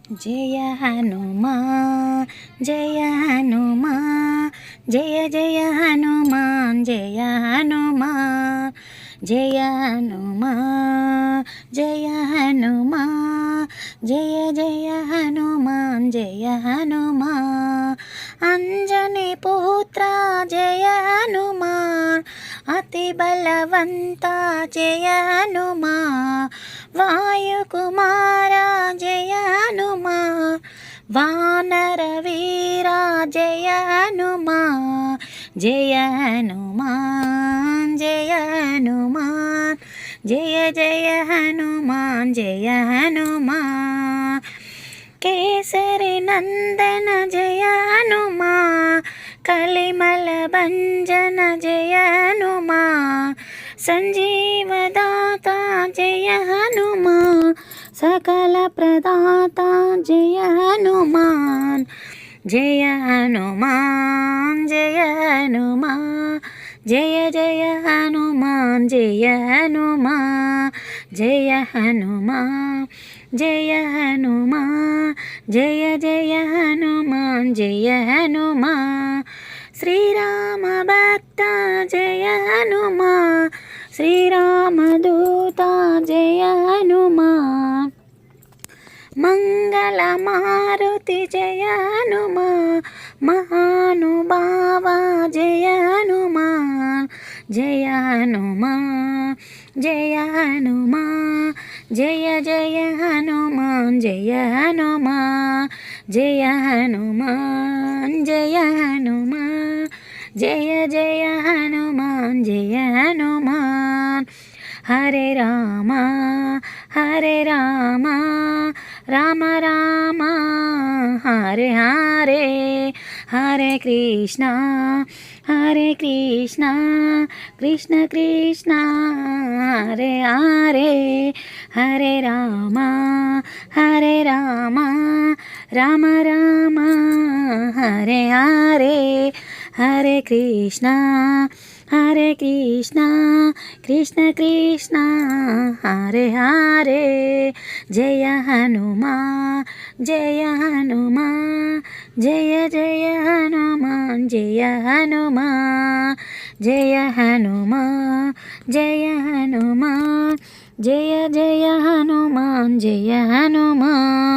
జయ హనుమాన్ జయ హనుమాన్ జయ జయ హనుమాన్ జయ హనుమాన్ జయ హనుమాన్ జయ హనుమాన్ జయ జయ హనుమాన్ జయ హనుమాన్ అంజనీ పుత్ర జయ హనుమాన్ అతి బలవంత జయ హనుమాన్ వాయుకుమార జయ హనుమాన్ వానర వీర జయ హనుమాన్ జయ హనుమాన్ జయ హనుమాన్ జయ జయ హనుమాన్ జయ హనుమాన్ కేసరి నందన జయ హనుమాన్ కలిమల భంజన జయ హనుమాన్ సంజీవదాత జయ హనుమాన్ సకల ప్రదాత జయ హనుమాన్ జయ హనుమాన్ జయ హనుమాన్ జయ జయ హనుమాన్ జయ హనుమాన్ జయ హనుమాన్ జయ హనుమాన్ జయ జయ హనుమాన్ జయ హనుమాన్ శ్రీరామ భక్త జయ హనుమాన్ శ్రీరామదూత జయ హనుమాన్ మంగళ మారుతి జయ హనుమాన్ మహానుభావ జయ హనుమాన్ జయ హనుమాన్ జయ హనుమాన్ జయ జయ హనుమాన్ జయ హనుమాన్ జయ హనుమాన్ జయ హనుమాన్ జయ జయ హనుమాన్ జయ హనుమాన్ హరే రామ హరే రామ రామ రామ హరే హరే హరే కృష్ణ కృష్ణ కృష్ణ హరే హరే హరే రామ రామ రామ హరే హరే హరే కృష్ణ కృష్ణ కృష్ణ హరే హరే జయ హనుమాన్ జయ హనుమాన్ జయ జయ హనుమాన్ జయ హనుమాన్ జయ హనుమాన్ జయ హనుమాన్ జయ జయ హనుమాన్ జయ హనుమాన్